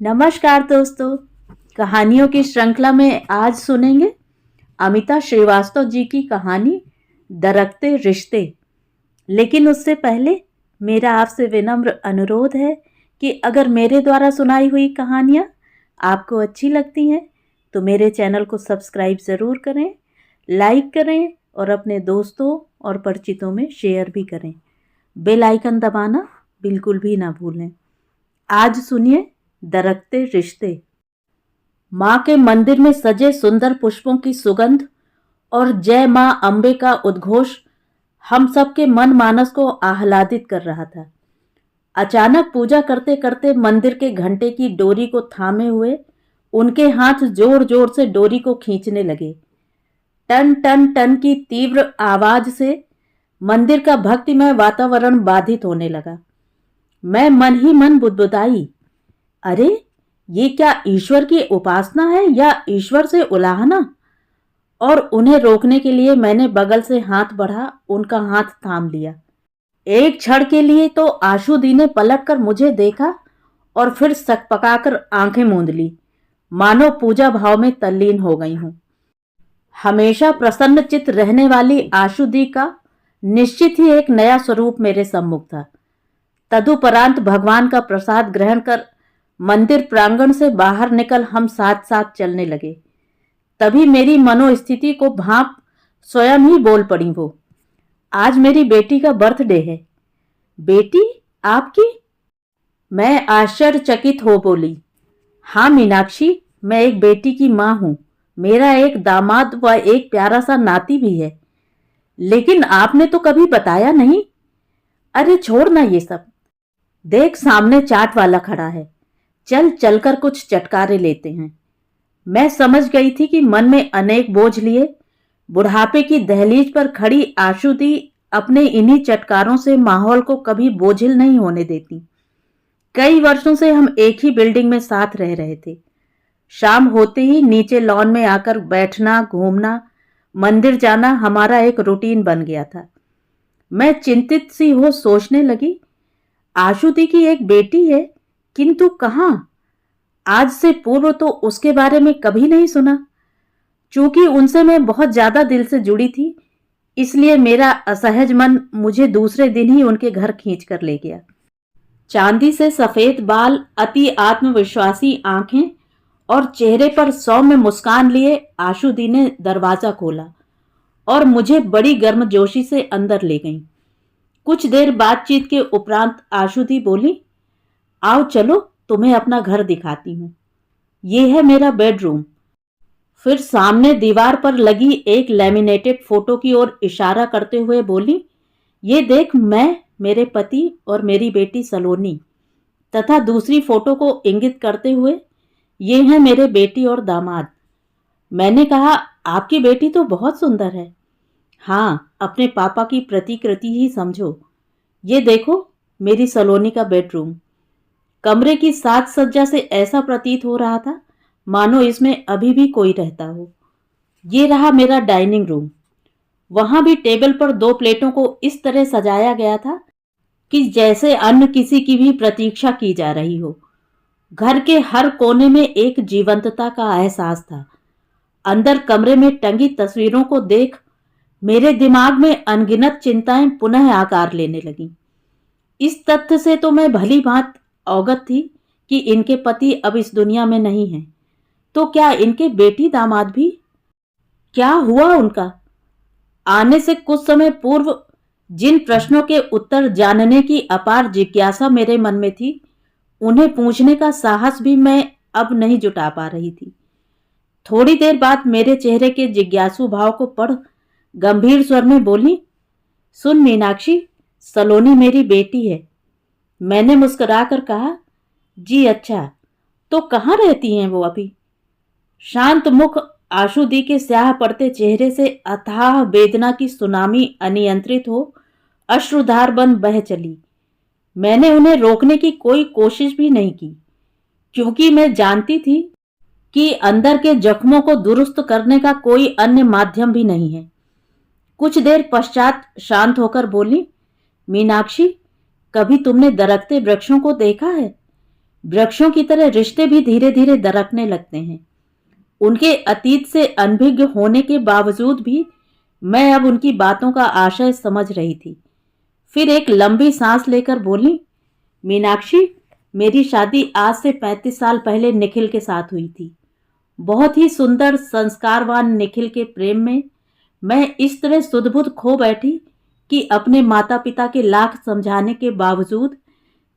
नमस्कार दोस्तों। कहानियों की श्रृंखला में आज सुनेंगे अमिता श्रीवास्तव जी की कहानी दरकते रिश्ते। लेकिन उससे पहले मेरा आपसे विनम्र अनुरोध है कि अगर मेरे द्वारा सुनाई हुई कहानियाँ आपको अच्छी लगती हैं तो मेरे चैनल को सब्सक्राइब ज़रूर करें, लाइक करें और अपने दोस्तों और परिचितों में शेयर भी करें। बेल आइकन दबाना बिल्कुल भी ना भूलें। आज सुनिए दरकते रिश्ते। माँ के मंदिर में सजे सुंदर पुष्पों की सुगंध और जय माँ अम्बे का उद्घोष हम सबके मन मानस को आह्लादित कर रहा था। अचानक पूजा करते करते मंदिर के घंटे की डोरी को थामे हुए उनके हाथ जोर जोर से डोरी को खींचने लगे। टन टन टन की तीव्र आवाज से मंदिर का भक्तिमय वातावरण बाधित होने लगा। मैं मन ही मन बुदबुदाई, अरे ये क्या ईश्वर की उपासना है या ईश्वर से उलाहना। और उन्हें रोकने के लिए मैंने बगल से हाथ बढ़ा उनका हाथ थाम लिया। एक क्षण के लिए तो आशु दी ने पलटकर मुझे देखा और फिर सकपकाकर आंखें मूंद ली, मानो पूजा भाव में तल्लीन हो गई हूं। हमेशा प्रसन्न चित्त रहने वाली आशु दी का निश्चित ही एक नया स्वरूप मेरे सम्मुख था। तदुपरांत भगवान का प्रसाद ग्रहण कर मंदिर प्रांगण से बाहर निकल हम साथ साथ चलने लगे। तभी मेरी मनोस्थिति को भांप स्वयं ही बोल पड़ी वो, आज मेरी बेटी का बर्थडे है। बेटी आपकी? मैं आश्चर्यचकित हो बोली, हाँ मीनाक्षी, मैं एक बेटी की माँ हूं। मेरा एक दामाद व एक प्यारा सा नाती भी है, लेकिन आपने तो कभी बताया नहीं। अरे छोड़ ना ये सब, देख सामने चाट वाला खड़ा है, चल चलकर कुछ चटकारे लेते हैं। मैं समझ गई थी कि मन में अनेक बोझ लिए बुढ़ापे की दहलीज पर खड़ी आशु दी अपने इन्हीं चटकारों से माहौल को कभी बोझिल नहीं होने देती। कई वर्षों से हम एक ही बिल्डिंग में साथ रह रहे थे। शाम होते ही नीचे लॉन में आकर बैठना, घूमना, मंदिर जाना हमारा एक रूटीन बन गया था। मैं चिंतित सी हो सोचने लगी, आशु दी की एक बेटी है, किंतु कहाँ? आज से पूर्व तो उसके बारे में कभी नहीं सुना। चूंकि उनसे मैं बहुत ज्यादा दिल से जुड़ी थी, इसलिए मेरा असहज मन मुझे दूसरे दिन ही उनके घर खींच कर ले गया। चांदी से सफेद बाल, अति आत्मविश्वासी आंखें और चेहरे पर सौम्य मुस्कान लिए आशु दी ने दरवाजा खोला और मुझे बड़ी गर्मजोशी से अंदर ले गईं। कुछ देर बातचीत के उपरांत आशु दी बोली, आओ चलो तुम्हें अपना घर दिखाती हूं। ये है मेरा बेडरूम। फिर सामने दीवार पर लगी एक लैमिनेटेड फोटो की ओर इशारा करते हुए बोली, ये देख, मैं, मेरे पति और मेरी बेटी सलोनी। तथा दूसरी फोटो को इंगित करते हुए, ये हैं मेरे बेटी और दामाद। मैंने कहा, आपकी बेटी तो बहुत सुंदर है। हाँ, अपने पापा की प्रतिकृति ही समझो। ये देखो मेरी सलोनी का बेडरूम। कमरे की साज सज्जा से ऐसा प्रतीत हो रहा था मानो इसमें अभी भी कोई रहता हो। ये रहा मेरा डाइनिंग रूम। वहां भी टेबल पर 2 प्लेटों को इस तरह सजाया गया था कि जैसे अन्य किसी की भी प्रतीक्षा की जा रही हो। घर के हर कोने में एक जीवंतता का एहसास था। अंदर कमरे में टंगी तस्वीरों को देख मेरे दिमाग में अनगिनत चिंताएं पुनः आकार लेने लगीं। इस तथ्य से तो मैं भली भांत अवगत थी कि इनके पति अब इस दुनिया में नहीं हैं, तो क्या इनके बेटी दामाद भी? क्या हुआ उनका? आने से कुछ समय पूर्व जिन प्रश्नों के उत्तर जानने की अपार जिज्ञासा मेरे मन में थी, उन्हें पूछने का साहस भी मैं अब नहीं जुटा पा रही थी। थोड़ी देर बाद मेरे चेहरे के जिज्ञासु भाव को पढ़ गंभीर स्वर में बोली, सुन मीनाक्षी, सलोनी मेरी बेटी है। मैंने मुस्कुराकर कहा, जी अच्छा, तो कहाँ रहती हैं वो अभी? शांत मुख आशु दी के स्याह पड़ते चेहरे से अथाह वेदना की सुनामी अनियंत्रित हो अश्रुधार बन बह चली। मैंने उन्हें रोकने की कोई कोशिश भी नहीं की, क्योंकि मैं जानती थी कि अंदर के जख्मों को दुरुस्त करने का कोई अन्य माध्यम भी नहीं है। कुछ देर पश्चात शांत होकर बोली, मीनाक्षी, कभी तुमने दरकते वृक्षों को देखा है? वृक्षों की तरह रिश्ते भी धीरे धीरे दरकने लगते हैं। उनके अतीत से अनभिज्ञ होने के बावजूद भी मैं अब उनकी बातों का आशय समझ रही थी। फिर एक लंबी सांस लेकर बोली, मीनाक्षी, मेरी शादी आज से 35 साल पहले निखिल के साथ हुई थी। बहुत ही सुंदर संस्कारवान निखिल के प्रेम में मैं इस तरह सुध-बुध खो बैठी कि अपने माता पिता के लाख समझाने के बावजूद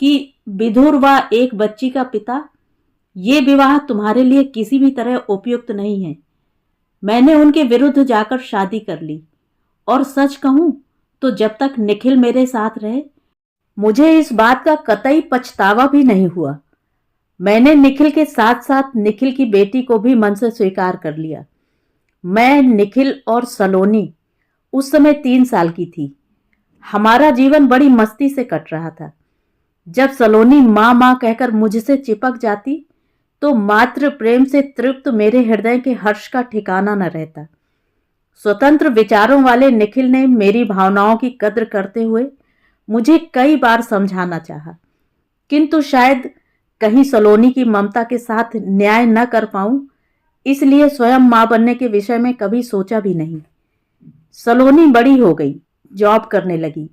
कि विधुर व एक बच्ची का पिता, ये विवाह तुम्हारे लिए किसी भी तरह उपयुक्त नहीं है। मैंने उनके विरुद्ध जाकर शादी कर ली और सच कहूं तो जब तक निखिल मेरे साथ रहे मुझे इस बात का कतई पछतावा भी नहीं हुआ। मैंने निखिल के साथ साथ निखिल की बेटी को भी मन से स्वीकार कर लिया। मैं, निखिल और सलोनी उस समय 3 साल की थी। हमारा जीवन बड़ी मस्ती से कट रहा था। जब सलोनी माँ माँ कहकर मुझसे चिपक जाती तो मात्र प्रेम से तृप्त मेरे हृदय के हर्ष का ठिकाना न रहता। स्वतंत्र विचारों वाले निखिल ने मेरी भावनाओं की कद्र करते हुए मुझे कई बार समझाना चाहा, किंतु शायद कहीं सलोनी की ममता के साथ न्याय न कर पाऊं, इसलिए स्वयं मां बनने के विषय में कभी सोचा भी नहीं। सलोनी बड़ी हो गई, जॉब करने लगी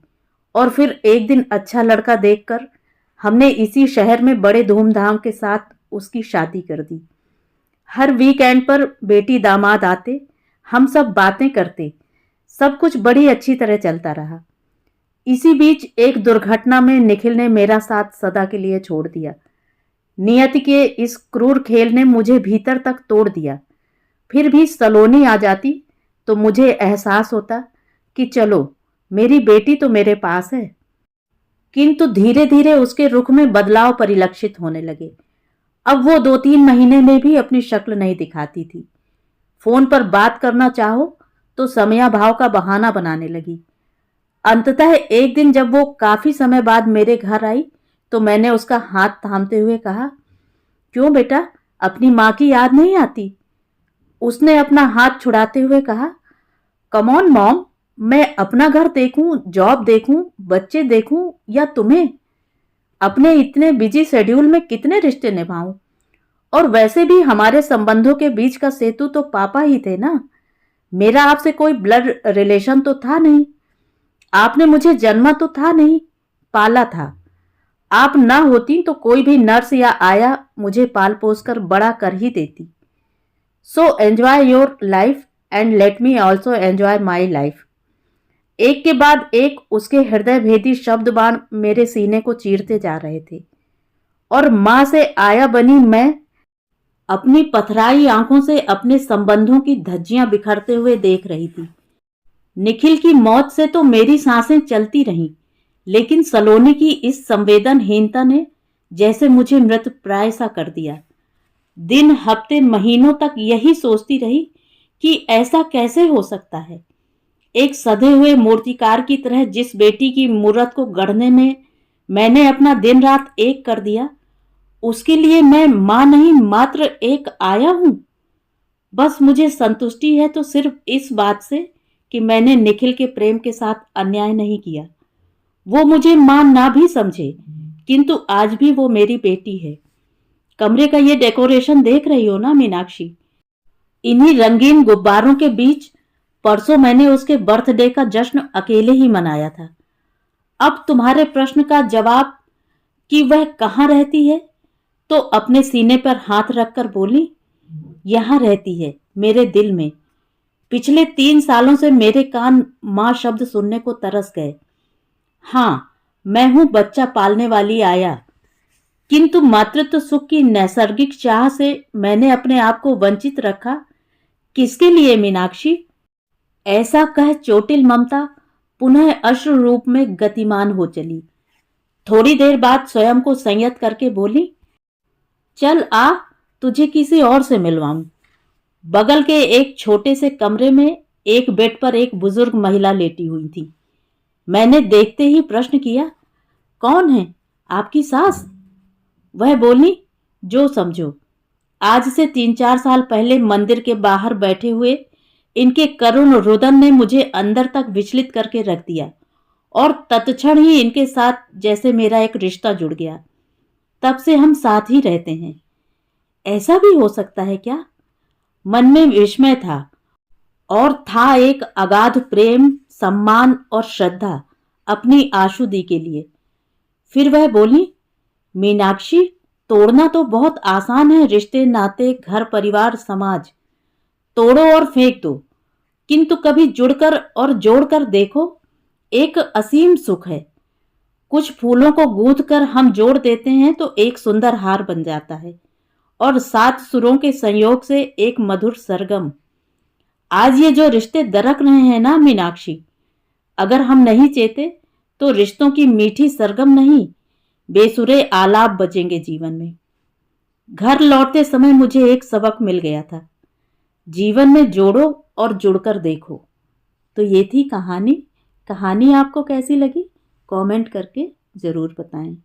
और फिर एक दिन अच्छा लड़का देखकर हमने इसी शहर में बड़े धूमधाम के साथ उसकी शादी कर दी। हर वीकेंड पर बेटी दामाद आते, हम सब बातें करते, सब कुछ बड़ी अच्छी तरह चलता रहा। इसी बीच एक दुर्घटना में निखिल ने मेरा साथ सदा के लिए छोड़ दिया। नियति के इस क्रूर खेल ने मुझे भीतर तक तोड़ दिया। फिर भी सलोनी आ जाती तो मुझे एहसास होता कि चलो, मेरी बेटी तो मेरे पास है। किंतु धीरे धीरे उसके रुख में बदलाव परिलक्षित होने लगे। अब वो 2-3 महीने में भी अपनी शक्ल नहीं दिखाती थी। फोन पर बात करना चाहो तो समयाभाव का बहाना बनाने लगी। अंततः एक दिन जब वो काफी समय बाद मेरे घर आई तो मैंने उसका हाथ थामते हुए कहा, क्यों बेटा, अपनी मां की याद नहीं आती? उसने अपना हाथ छुड़ाते हुए कहा, कम ऑन मॉम, मैं अपना घर देखूं, जॉब देखूं, बच्चे देखूं या तुम्हें? अपने इतने बिजी शेड्यूल में कितने रिश्ते निभाऊं? और वैसे भी हमारे संबंधों के बीच का सेतु तो पापा ही थे ना। मेरा आपसे कोई ब्लड रिलेशन तो था नहीं। आपने मुझे जन्मा तो था नहीं, पाला था। आप ना होती तो कोई भी नर्स या आया मुझे पाल पोस कर बड़ा कर ही देती। So enjoy your life and let me also enjoy my life. एक के बाद एक उसके हृदय भेदी शब्द बाण मेरे सीने को चीरते जा रहे थे और मां से आया बनी मैं अपनी पथराई आंखों से अपने संबंधों की धज्जियां बिखरते हुए देख रही थी। निखिल की मौत से तो मेरी सांसें चलती रहीं, लेकिन सलोनी की इस संवेदनहीनता ने जैसे मुझे मृत प्राय सा कर दिया। दिन, हफ्ते, महीनों तक यही सोचती रही कि ऐसा कैसे हो सकता है। एक सधे हुए मूर्तिकार की तरह जिस बेटी की मूर्त को गढ़ने में मैंने अपना दिन रात एक कर दिया, उसके लिए मैं मां नहीं, मात्र एक आया हूं। बस मुझे संतुष्टि है तो सिर्फ इस बात से कि मैंने निखिल के प्रेम के साथ अन्याय नहीं किया। वो मुझे मां ना भी समझे, किंतु आज भी वो मेरी बेटी है। कमरे का ये डेकोरेशन देख रही हो ना मीनाक्षी? इन्हीं रंगीन गुब्बारों के बीच परसों मैंने उसके बर्थडे का जश्न अकेले ही मनाया था। अब तुम्हारे प्रश्न का जवाब कि वह कहाँ रहती है, तो अपने सीने पर हाथ रखकर बोली, यहां रहती है, मेरे दिल में। पिछले 3 सालों से मेरे कान मां शब्द सुनने को तरस गए। हाँ, मैं हूं बच्चा पालने वाली आया, किंतु मातृत्व सुख की नैसर्गिक चाह से मैंने अपने आप को वंचित रखा। किसके लिए मीनाक्षी? ऐसा कह चोटिल ममता पुनः अश्रु रूप में गतिमान हो चली। थोड़ी देर बाद स्वयं को संयत करके बोली, चल आ, तुझे किसी और से मिलवाऊं। बगल के एक छोटे से कमरे में एक बेड पर एक बुजुर्ग महिला लेटी हुई थी। मैंने देखते ही प्रश्न किया, कौन है? आपकी सास? वह बोली, जो समझो। आज से 3-4 साल पहले मंदिर के बाहर बैठे हुए इनके करुण रुदन ने मुझे अंदर तक विचलित करके रख दिया और तत्क्षण ही इनके साथ जैसे मेरा एक रिश्ता जुड़ गया। तब से हम साथ ही रहते हैं। ऐसा भी हो सकता है क्या? मन में विस्मय था और था एक अगाध प्रेम, सम्मान और श्रद्धा अपनी आशुदी के लिए। फिर वह बोली, मीनाक्षी, तोड़ना तो बहुत आसान है, रिश्ते, नाते, घर परिवार, समाज। तोड़ो और फेंक दो, किंतु कभी जुड़कर और जोड़कर देखो, एक असीम सुख है। कुछ फूलों को गूंथ कर हम जोड़ देते हैं तो एक सुंदर हार बन जाता है, और 7 सुरों के संयोग से एक मधुर सरगम। आज ये जो रिश्ते दरक रहे हैं ना मीनाक्षी, अगर हम नहीं चेते तो रिश्तों की मीठी सरगम नहीं, बेसुरे आलाप बजेंगे जीवन में। घर लौटते समय मुझे एक सबक मिल गया था, जीवन में जोड़ो और जुड़कर देखो। तो ये थी कहानी। कहानी आपको कैसी लगी? कमेंट करके ज़रूर बताएं।